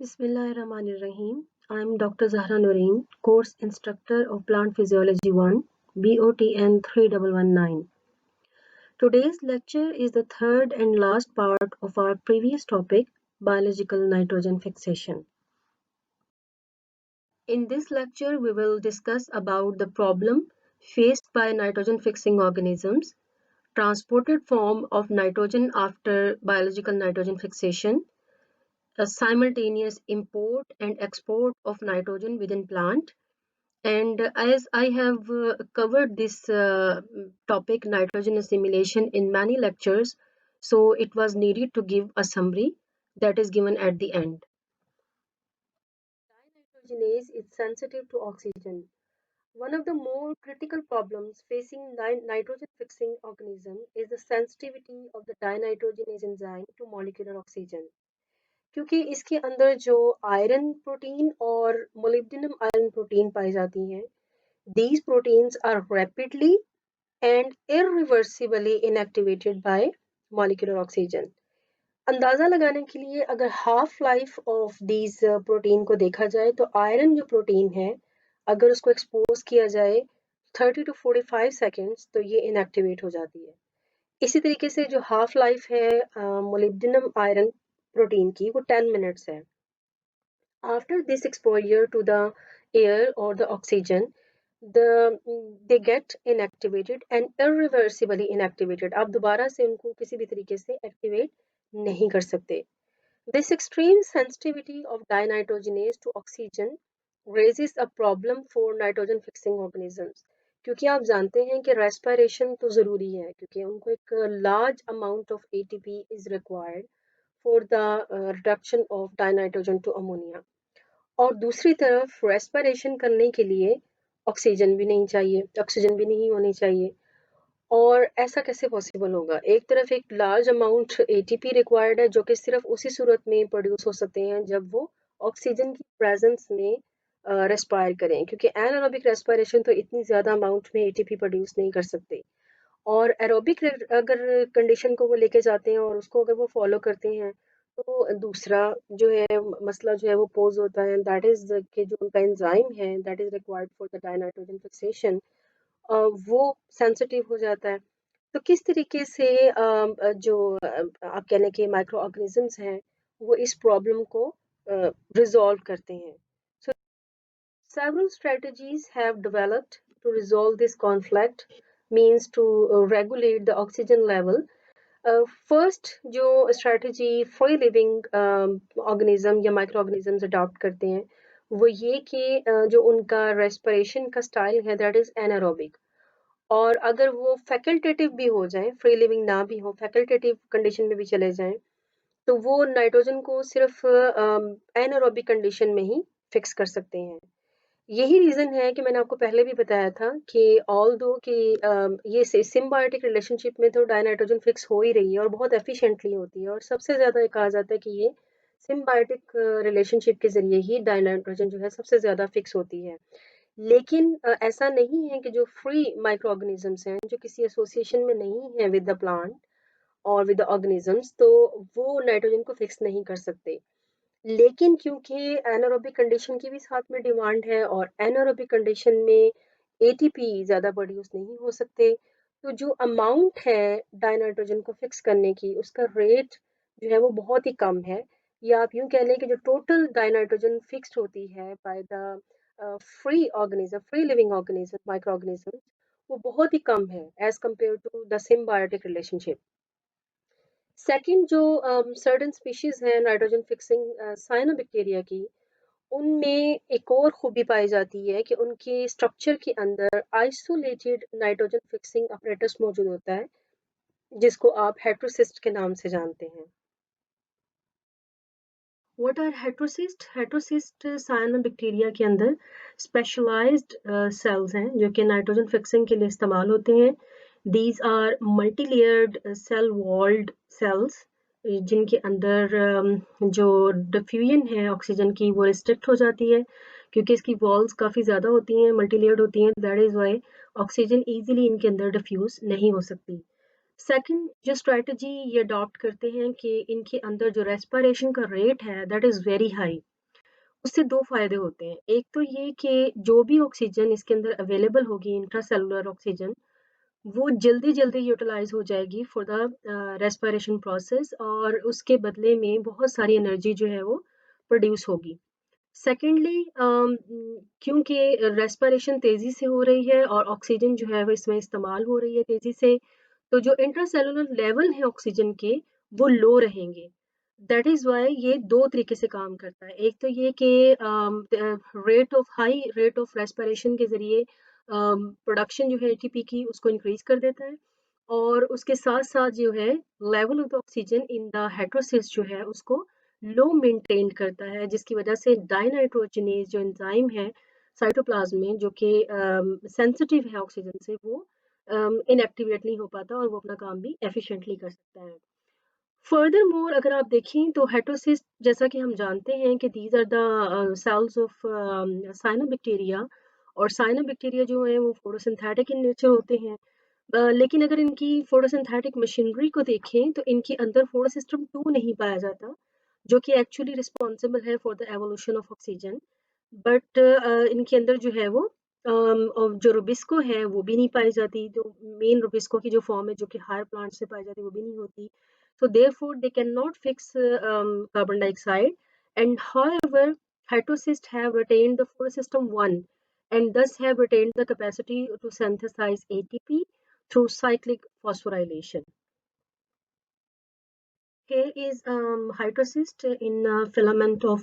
Bismillahirrahmanirrahim. I'm Dr. Zahra Noreen, course instructor of Plant Physiology 1, BOTN 3119. Today's lecture is the third and last part of our previous topic, biological nitrogen fixation. In this lecture, we will discuss about the problem faced by nitrogen fixing organisms, transported form of nitrogen after biological nitrogen fixation, a simultaneous import and export of nitrogen within plant. And as I have covered this topic, nitrogen assimilation, in many lectures, so it was needed to give a summary that is given at the end. Dinitrogenase is sensitive to oxygen. One of the more critical problems facing nitrogen fixing organism is the sensitivity of the dinitrogenase enzyme to molecular oxygen. क्योंकि इसके अंदर जो iron protein और molybdenum iron protein पाई जाती हैं, these proteins are rapidly and irreversibly inactivated by molecular oxygen. अंदाजा लगाने के लिए अगर half life of these protein को देखा जाए तो आयरन जो प्रोटीन है अगर उसको एक्सपोज किया जाए 30 to 45 सेकेंड्स तो ये इनएक्टिवेट हो जाती है. इसी तरीके से जो हाफ लाइफ है मोलिब्डेनम आयरन प्रोटीन की वो 10 मिनट्स है. After this exposure to the air or the oxygen, they get inactivated and irreversibly inactivated. आप दोबारा से उनको किसी भी तरीके से एक्टिवेट नहीं कर सकते. This extreme sensitivity of dinitrogenase to oxygen raises a problem for nitrogen fixing organisms. क्योंकि आप जानते हैं कि respiration तो ज़रूरी है क्योंकि उनको एक large amount of ATP is required for the reduction of dinitrogen to ammonia. और दूसरी तरफ रेस्पिरेशन करने के लिए ऑक्सीजन भी नहीं चाहिए, ऑक्सीजन भी नहीं होनी चाहिए. और ऐसा कैसे पॉसिबल होगा? एक तरफ एक लार्ज अमाउंट एटीपी रिक्वायर्ड है जो कि सिर्फ उसी सूरत में प्रोड्यूस हो सकते हैं जब वो ऑक्सीजन की प्रेजेंस में रेस्पायर करें, क्योंकि एनारोबिक रेस्पिरेशन तो इतनी ज़्यादा अमाउंट में एटीपी प्रोड्यूस नहीं कर सकते. और एरोबिक अगर कंडीशन को वो लेके जाते हैं और उसको अगर वो फॉलो करते हैं तो दूसरा जो है मसला जो है वो पोज होता है, दैट इज कि जो उनका एंजाइम है that is required for the dinitrogen fixation वो सेंसिटिव हो जाता है. तो किस तरीके से जो आप कहने के माइक्रो ऑर्गेनिजम्स हैं वो इस प्रॉब्लम को रिजॉल्व करते हैं. सो several strategies have developed to resolve this conflict, means to regulate the oxygen level. First जो स्ट्रेटजी फ्री लिविंग ऑर्गेनिज्म या माइक्रो ऑर्गेनिजम्स अडॉप्ट करते हैं वो ये कि जो उनका रेस्पिरेशन का स्टाइल है दैट इज एनारोबिक. और अगर वो फैकल्टेटिव भी हो जाए, फ्री लिविंग ना भी हो, फैकल्टेटिव कंडीशन में भी चले जाएं तो वो नाइट्रोजन को सिर्फ एनारोबिक कंडीशन में ही फिक्स कर सकते हैं. यही रीज़न है कि मैंने आपको पहले भी बताया था कि ऑल्दो कि ये सिम्बायोटिक रिलेशनशिप में तो डाइनाइट्रोजन फिक्स हो ही रही है और बहुत एफिशिएंटली होती है, और सबसे ज़्यादा ये कहा जाता है कि ये सिम्बायोटिक रिलेशनशिप के ज़रिए ही डाइनाइट्रोजन जो है सबसे ज़्यादा फिक्स होती है. लेकिन ऐसा नहीं है कि जो फ्री माइक्रो ऑर्गेनिजम्स हैं जो किसी एसोसिएशन में नहीं है विद द प्लांट और विद द ऑर्गेनिजम्स, तो वो नाइट्रोजन को फिक्स नहीं कर सकते. लेकिन क्योंकि एनारोबिक कंडीशन की भी साथ में डिमांड है और एनारोबिक कंडीशन में एटीपी ज़्यादा प्रोड्यूस नहीं हो सकते, तो जो अमाउंट है डाइनाइट्रोजन को फिक्स करने की उसका रेट जो है वो बहुत ही कम है. या आप यूँ कह लें कि जो टोटल डाइनाइट्रोजन फिक्स्ड होती है by the free organism, free living organism, microorganism, वो बहुत ही कम है as compare to the symbiotic relationship. Second जो सर्टेन स्पीशीज हैं नाइट्रोजन फिक्सिंग साइनोबैक्टीरिया की, उनमें एक और खूबी पाई जाती है कि उनके स्ट्रक्चर के अंदर आइसोलेटेड नाइट्रोजन फिक्सिंग अपरेटस मौजूद होता है जिसको आप हेट्रोसिस्ट के नाम से जानते हैं. What are heterocyst? Heterocyst cyanobacteria के अंदर स्पेशलाइज्ड सेल्स हैं जो कि नाइट्रोजन फिक्सिंग के लिए इस्तेमाल होते हैं. These are multi-layered cell walled cells जिनके अंदर जो डिफ्यूजन है ऑक्सीजन की वो रिस्ट्रिक्ट हो जाती है क्योंकि इसकी वॉल्स काफ़ी ज़्यादा होती हैं, मल्टी लेयर्ड होती हैं. That is why oxygen easily इनके अंदर डिफ्यूज नहीं हो सकती. सेकंड जो स्ट्रेटजी ये अडॉप्ट करते हैं कि इनके अंदर जो रेस्पिरेशन का रेट है दैट इज़ वेरी हाई. उससे 2 फ़ायदे होते हैं। एक तो ये कि जो भी ऑक्सीजन इसके अंदर अवेलेबल होगी इंट्रासेल्युलर ऑक्सीजन, वो जल्दी-जल्दी यूटिलाइज़ हो जाएगी फॉर द रेस्पिरेशन प्रोसेस और उसके बदले में बहुत सारी एनर्जी जो है वो प्रोड्यूस होगी। सेकेंडली क्योंकि रेस्पिरेशन तेज़ी से हो रही है और ऑक्सीजन जो है वो इसमें इस्तेमाल हो रही है तेज़ी से, तो जो इंट्रासेल्युलर लेवल है ऑक्सीजन के, वो लो रहेंगे। दैट इज़ व्हाई ये 2 तरीके से काम करता है। एक तो ये कि हाई रेट ऑफ रेस्पिरेशन के ज़रिए प्रोडक्शन जो है एटीपी की उसको इंक्रीज़ कर देता है और उसके साथ-साथ जो है level of the oxygen in the heterosis जो है उसको लो मेंटेन करता है, जिसकी वजह से डाइनाइट्रोजनेज जो एंजाइम है साइटोप्लाज्म में जो कि सेंसिटिव है ऑक्सीजन से, वो इनएक्टिवेट नहीं हो पाता और वो अपना काम भी एफिशिएंटली कर सकता है। फर्दरमोर अगर आप देखें तो हेटेरोसिस्ट जैसा कि हम जानते हैं कि these are the cells of cyanobacteria और साइनोबैक्टीरिया जो है वो फोटोसिंथेटिक इन नेचर होते हैं। लेकिन अगर इनकी फोटोसिंथेटिक मशीनरी को देखें तो इनके अंदर फोटोसिस्टम 2 नहीं पाया जाता, जो कि एक्चुअली रिस्पॉन्सिबल है for the evolution of oxygen. But इनके अंदर जो है वो और जो रुबिस्को है वो भी नहीं पाई जाती, जो मेन रुबिस्को की जो फॉर्म है जो कि हायर प्लांट से पाई जाती है वो भी नहीं होती। So therefore they cannot fix carbon dioxide, and however heterocysts have retained the photosystem 1 and thus have retained the capacity to synthesize ATP through cyclic phosphorylation. Here is hydrocyst in filament of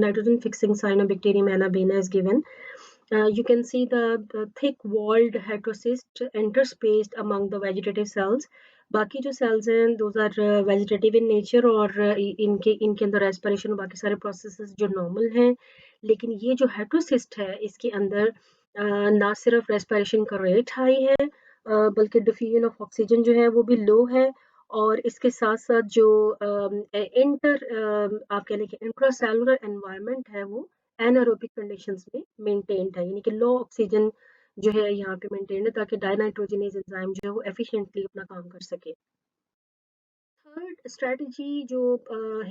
nitrogen fixing cyanobacterium anabaena is given. You can see the thick walled heterocyst interspaced among the vegetative cells. बाकी जो cells हैं those are vegetative in nature और इनके इनके अंदर respiration और बाकी सारे processes जो normal हैं, लेकिन ये जो heterocyst है इसके अंदर ना सिर्फ respiration का rate high है बल्कि diffusion of oxygen जो है वो भी low है और इसके साथ-साथ जो आप कह लें कि इंट्रासेल्युलर एनवायरनमेंट है वो एनारोबिक कंडीशंस में मेंटेन्ड है, यानी कि लो ऑक्सीजन जो है यहाँ पे मेंटेन्ड है ताकि डाइनाइट्रोजनेज एंजाइम जो है वो एफिशिएंटली अपना काम कर सके। थर्ड स्ट्रेटजी जो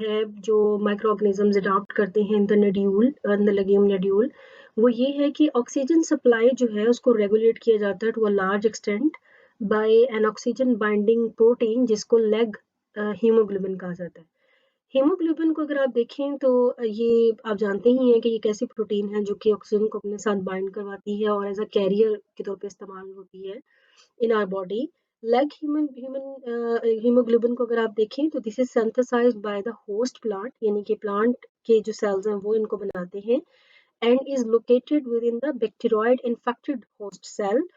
है जो माइक्रो ऑर्गेनिजम्स अडॉप्ट करते हैं in the nodule in the legume nodule, वो ये है कि ऑक्सीजन सप्लाई जो है उसको रेगुलेट किया जाता है to a large extent by an oxygen binding protein जिसको लेग हीमोग्लोबिन कहा जाता है। हीमोग्लोबिन को अगर आप देखें तो ये आप जानते ही हैं कि ये एक ऐसी प्रोटीन है जो कि ऑक्सीजन को अपने साथ बाइंड करवाती है और एज अ कैरियर के तौर पे इस्तेमाल होती है in our body. Like haemoglobin को अगर आप देखें तो this is synthesised by the host plant, यानी कि प्लांट के जो सेल्स हैं वो इनको बनाते हैं and is located within the bacteroid infected host cell.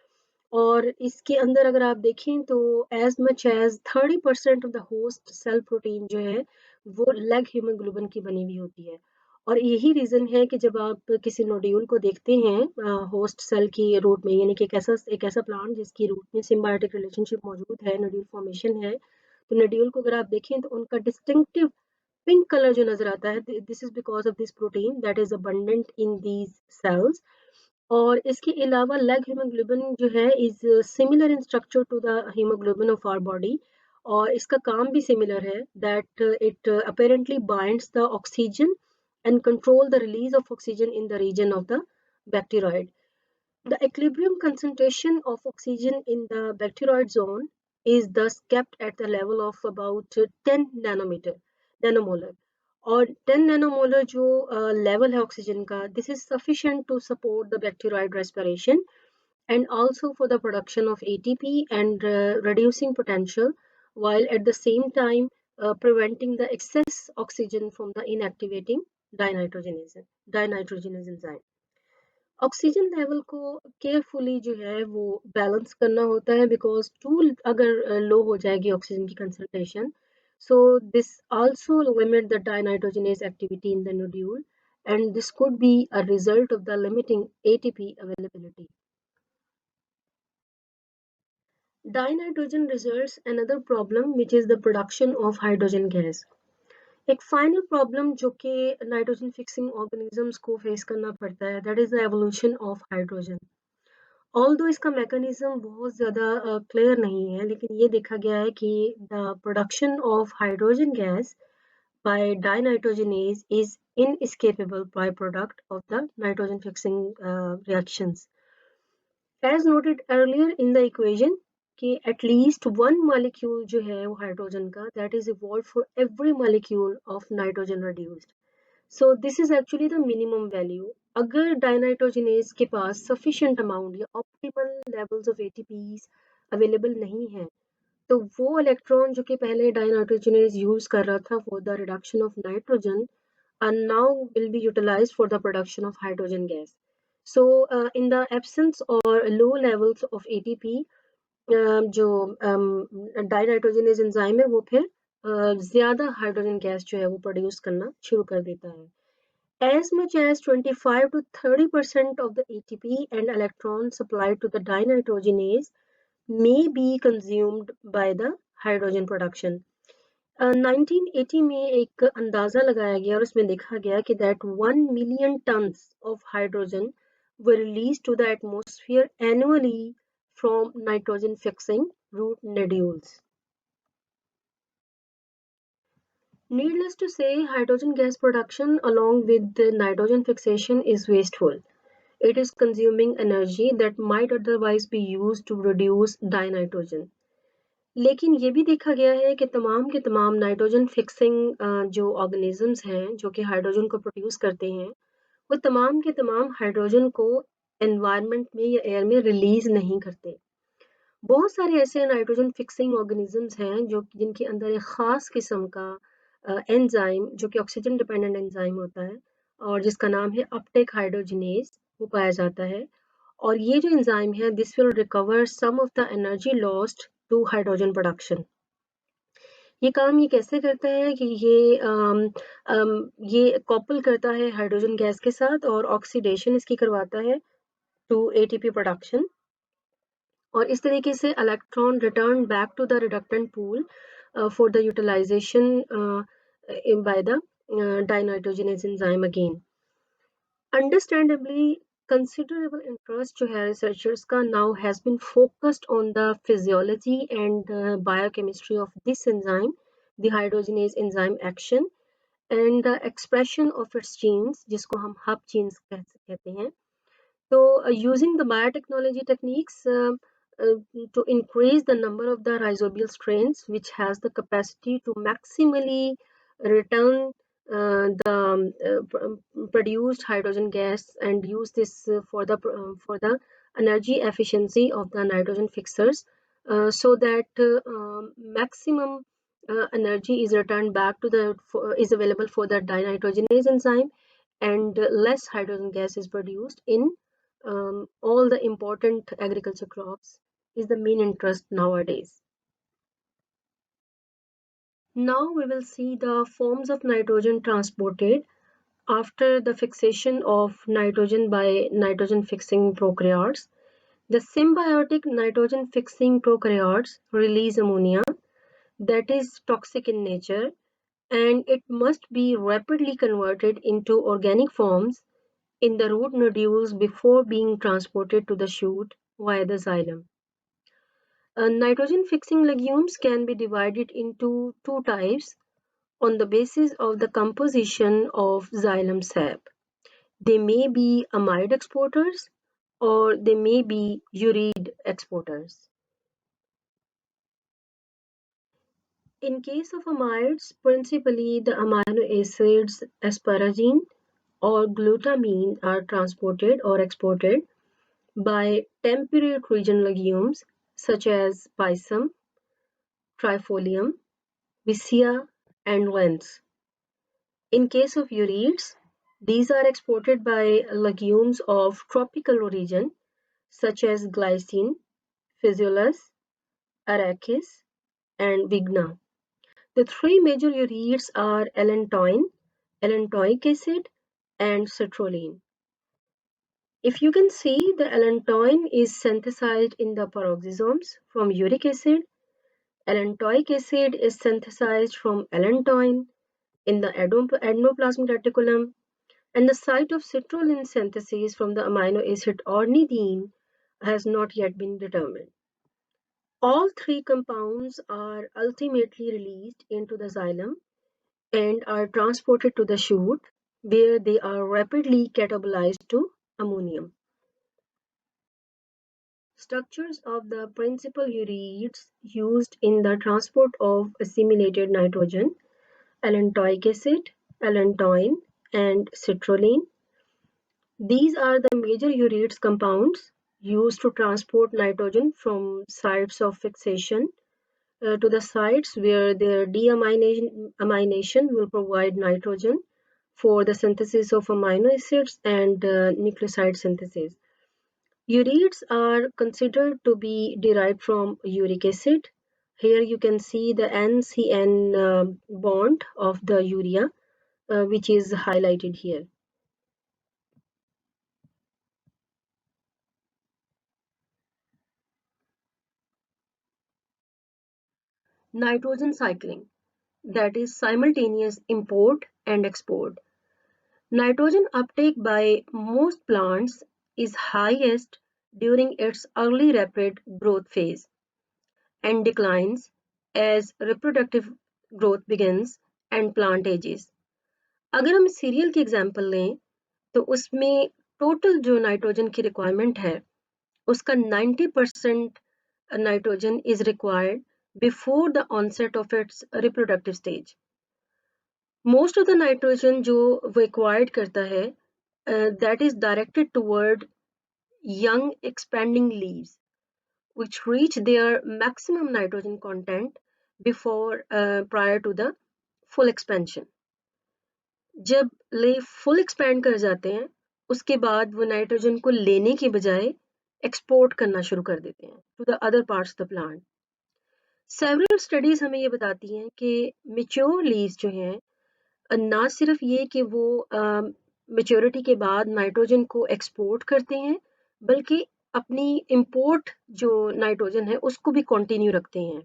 और इसके अंदर अगर आप देखें तो as much as 30% of the host cell protein जो है वो लेग हीमोग्लोबिन की बनी हुई होती है। और यही रीजन है कि जब आप किसी नोड्यूल को देखते हैं होस्ट सेल की रूट में, यानी कि एक ऐसा प्लांट जिसकी रूट में सिम्बायोटिक रिलेशनशिप मौजूद है, नोड्यूल फॉर्मेशन है, तो नोड्यूल को अगर आप देखें तो उनका डिस्टिंक्टिव पिंक कलर जो नजर आता है, this is because of this protein that is abundant in these cells. और इसके अलावा लेग हीमोग्लोबिन जो है is similar in structure to the haemoglobin of our body और इसका काम भी सिमिलर है that it apparently binds the oxygen and control the release of oxygen in the region of the bacteroid. The equilibrium concentration of oxygen in the bacteroid zone is thus kept at the level of about 10 nanomolar. और 10 nanomolar जो level है oxygen का, this is sufficient to support the bacteroid respiration and also for the production of ATP and reducing potential, while at the same time preventing the excess oxygen from the inactivating dinitrogenase enzyme. Oxygen level को carefully जो है वो balance करना होता है because to अगर लो हो जाएगी ऑक्सीजन की concentration, so this also limit the dinitrogenase activity in the nodule and this could be a result of the limiting ATP availability. Dinitrogen results another problem which is the production of hydrogen gas. एक final problem जो कि nitrogen fixing organisms को face करना पड़ता है that is the evolution of hydrogen. Although इसका mechanism बहुत ज़्यादा क्लियर नहीं है, लेकिन ये देखा गया है कि the production of hydrogen gas by dinitrogenase is inescapable byproduct of the nitrogen fixing reactions. As noted earlier in the equation कि at least one molecule जो है वो हाइड्रोजन का that is evolved for every molecule of nitrogen reduced. So this is actually the minimum value. अगर dinitrogenase के पास sufficient amount या optimal levels of ATPs available नहीं है तो वो इलेक्ट्रॉन जो कि पहले dinitrogenase यूज कर रहा था for the reduction of nitrogen and now will be utilized for the production of hydrogen gas. So, in the absence or low levels of ATP, जो डाइनाइट्रोजनेज एंजाइम है वो फिर ज़्यादा हाइड्रोजन गैस जो है वो प्रोड्यूस करना शुरू कर देता है. As much as 25 to 30% of the ATP and electrons supplied to the dinitrogenase may be consumed by the hydrogen production. 1980 में एक अंदाजा लगाया गया और उसमें देखा गया कि that 1 million tons of hydrogen were released to the atmosphere annually from nitrogen fixing root nodules. Needless to say, hydrogen gas production along with the nitrogen fixation is wasteful. It is consuming energy that might otherwise be used to reduce dinitrogen. लेकिन ये भी देखा गया है कि तमाम के तमाम नाइट्रोजन फिक्सिंग जो ऑर्गेनिजम्स हैं जो कि हाइड्रोजन को प्रोड्यूस करते हैं वो तमाम के तमाम हाइड्रोजन को एनवायरनमेंट में या एयर में रिलीज नहीं करते. बहुत सारे ऐसे नाइट्रोजन फिक्सिंग ऑर्गेनिजम्स हैं जो जिनके अंदर एक ख़ास किस्म का एंजाइम जो कि ऑक्सीजन डिपेंडेंट एंजाइम होता है और जिसका नाम है अपटेक हाइड्रोजिनेज वो पाया जाता है और ये जो एंजाइम है this will recover some of the energy lost to hydrogen production. ये काम ये कैसे करता है कि ये कॉपल करता है हाइड्रोजन गैस के साथ और ऑक्सीडेशन इसकी करवाता है टू एटीपी प्रोडक्शन और इस तरीके से electron return back to the reductant pool for the utilization by the dinitrogenase enzyme again. Understandably, considerable interest जो है researchers का now has been focused on the physiology and biochemistry of this enzyme, the hydrogenase enzyme action, and the expression of its genes, जिसको हम hub genes कहते हैं. So, using the biotechnology techniques to increase the number of the rhizobial strains, which has the capacity to maximally return the produced hydrogen gas and use this for the energy efficiency of the nitrogen fixers, so that maximum energy is returned back to the is available for the dinitrogenase enzyme and less hydrogen gas is produced in all the important agriculture crops is the main interest nowadays. Now we will see the forms of nitrogen transported after the fixation of nitrogen by nitrogen fixing prokaryotes. The symbiotic nitrogen fixing prokaryotes release ammonia that is toxic in nature and it must be rapidly converted into organic forms in the root nodules before being transported to the shoot via the xylem. Nitrogen fixing legumes can be divided into two types on the basis of the composition of xylem sap. They may be amide exporters or they may be urid exporters. In case of amides, principally the amino acids asparagine or glutamine are transported or exported by temperate region legumes such as pisum, trifolium, vicia, and lens. In case of urids, these are exported by legumes of tropical origin such as glycine, physalis, arachis, and vigna. The three major urids are allantoin, allantoic acid, and citrulline. If you can see, the allantoin is synthesized in the peroxisomes from uric acid. Allantoic acid is synthesized from allantoin in the endoplasmic reticulum, and the site of citrulline synthesis from the amino acid ornithine has not yet been determined. All three compounds are ultimately released into the xylem and are transported to the shoot, where they are rapidly catabolized to ammonium. Structures of the principal ureates used in the transport of assimilated nitrogen: allantoic acid, allantoin, and citrulline. These are the major ureates compounds used to transport nitrogen from sites of fixation to the sites where their deamination will provide nitrogen for the synthesis of amino acids and nucleoside synthesis. Ureates are considered to be derived from uric acid. Here you can see the NCN bond of the urea, which is highlighted here. Nitrogen cycling, that is simultaneous import and export. Nitrogen uptake by most plants is highest during its early rapid growth phase and declines as reproductive growth begins and plant ages. अगर हम serial की example लें तो उसमें total जो nitrogen की requirement है उसका 90% nitrogen is required before the onset of its reproductive stage. Most of the nitrogen जो वो acquired करता है that is directed toward young expanding leaves which reach their maximum nitrogen content before prior to the full expansion. जब leaf full expand कर जाते हैं उसके बाद वो नाइट्रोजन को लेने के बजाय एक्सपोर्ट करना शुरू कर देते हैं to the other parts of the plant. Several studies हमें ये बताती हैं कि मेच्योर लीव्स जो हैं ना सिर्फ ये कि वो मेच्योरिटी के बाद नाइट्रोजन को एक्सपोर्ट करते हैं बल्कि अपनी इंपोर्ट जो नाइट्रोजन है उसको भी कंटिन्यू रखते हैं.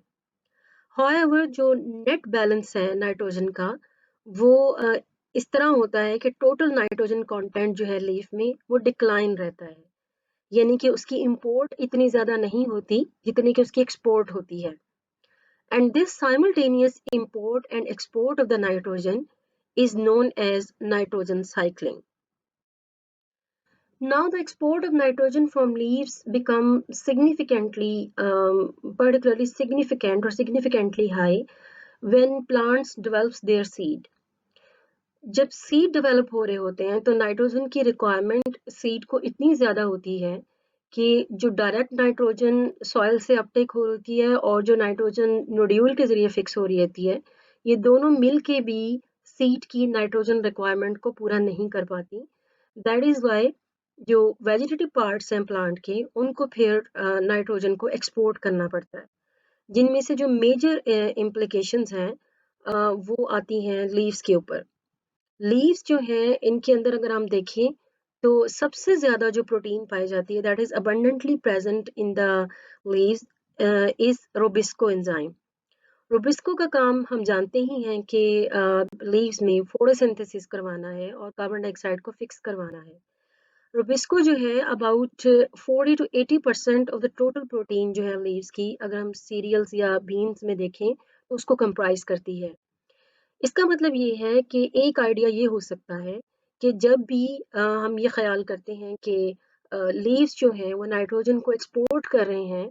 हाउएवर जो नेट बैलेंस है नाइट्रोजन का वो इस तरह होता है कि टोटल नाइट्रोजन कंटेंट जो है लीफ में वो डिक्लाइन रहता है, यानी कि उसकी इंपोर्ट इतनी ज़्यादा नहीं होती जितनी कि उसकी एक्सपोर्ट होती है. And this simultaneous import and export of the nitrogen is known as nitrogen cycling. Now the export of nitrogen from leaves become significantly, particularly significant or significantly high when plants develops their seed. जब seed develop हो रहे होते हैं तो nitrogen की requirement seed को इतनी ज़्यादा होती है कि जो डायरेक्ट नाइट्रोजन सॉइल से अपटेक होती है और जो नाइट्रोजन नोड्यूल के ज़रिए फिक्स हो रही होती है ये दोनों मिल के भी सीड की नाइट्रोजन रिक्वायरमेंट को पूरा नहीं कर पाती. दैट इज़ वाई जो वेजिटेटिव पार्ट्स हैं प्लांट के उनको फिर नाइट्रोजन को एक्सपोर्ट करना पड़ता है, जिनमें से जो मेजर इम्प्लीकेशंस हैं वो आती हैं लीव्स के ऊपर. लीव्स जो हैं इनके अंदर अगर हम देखें तो सबसे ज़्यादा जो प्रोटीन पाई जाती है that is abundantly present in the leaves is rubisco enzyme. Rubisco का काम हम जानते ही हैं कि लीव्स में फोटोसिंथेसिस करवाना है और कार्बन डाइऑक्साइड को फिक्स करवाना है. रोबिस्को जो है about 40 to 80% of the total protein जो है लीव्स की अगर हम सीरियल्स या बीन्स में देखें तो उसको कंप्राइज करती है. इसका मतलब ये है कि एक आइडिया ये हो सकता है कि जब भी हम ये ख्याल करते हैं कि लीव्स जो हैं वो नाइट्रोजन को एक्सपोर्ट कर रहे हैं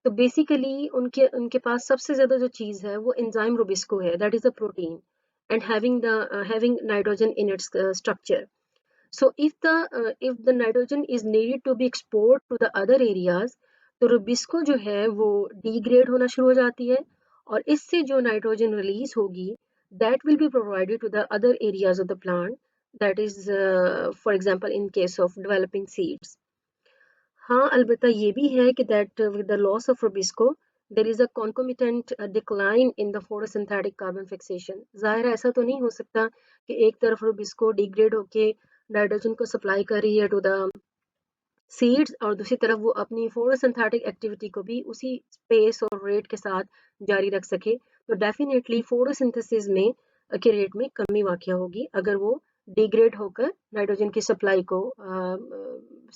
तो बेसिकली उनके उनके पास सबसे ज़्यादा जो चीज़ है वो एंजाइम रोबिस्को है, that is a protein and having nitrogen in its structure. So if the nitrogen is needed to be exported to the other areas, तो रुबिस्को जो है वो डिग्रेड होना शुरू हो जाती है और इससे जो नाइट्रोजन रिलीज होगी that will be provided to the other areas of the plant, that is for example in case of developing seeds. हाँ अलबत्ता ये भी है कि that with the loss of rubisco there is a concomitant decline in the photosynthetic carbon fixation. जाहिर है ऐसा तो नहीं हो सकता कि एक तरफ rubisco डिग्रेड होके नाइट्रोजन को सप्लाई कर रही है टू द सीड्स और दूसरी तरफ वो अपनी फोटोसिंथेटिक एक्टिविटी को भी उसी स्पेस और रेट के साथ जारी रख सके, तो डेफिनेटली फोटोसिंथेसिस में के रेट में कमी वाक़या होगी अगर वो डिग्रेड होकर नाइट्रोजन की सप्लाई को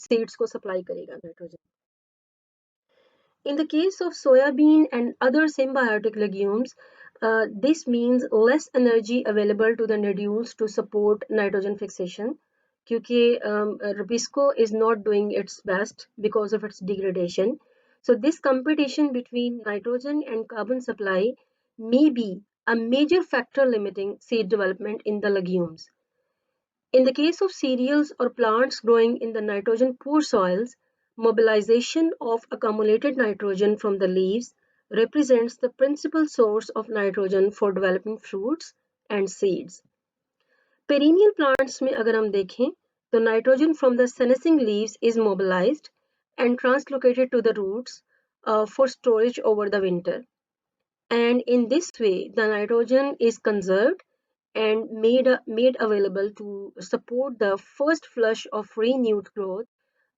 सीड्स को सप्लाई करेगा nitrogen. In the case of soybean and other symbiotic legumes, This means less energy available to the nodules to support nitrogen fixation, क्योंकि Rubisco is not doing its best because of its degradation. So this competition between nitrogen and carbon supply may be a major factor limiting seed development in the legumes. In the case of cereals or plants growing in the nitrogen poor soils, mobilization of accumulated nitrogen from the leaves represents the principal source of nitrogen for developing fruits and seeds. Perennial plants में अगर हम देखें तो nitrogen from the senescing leaves is mobilized and translocated to the roots for storage over the winter. And in this way, the nitrogen is conserved and made available to support the first flush of renewed growth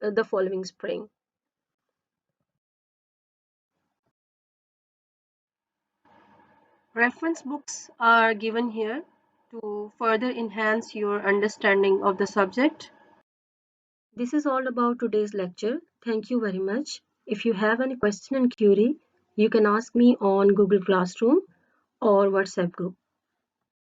the following spring. Reference books are given here to further enhance your understanding of the subject. This is all about today's lecture. Thank you very much. If you have any question and query, you can ask me on Google Classroom or WhatsApp group.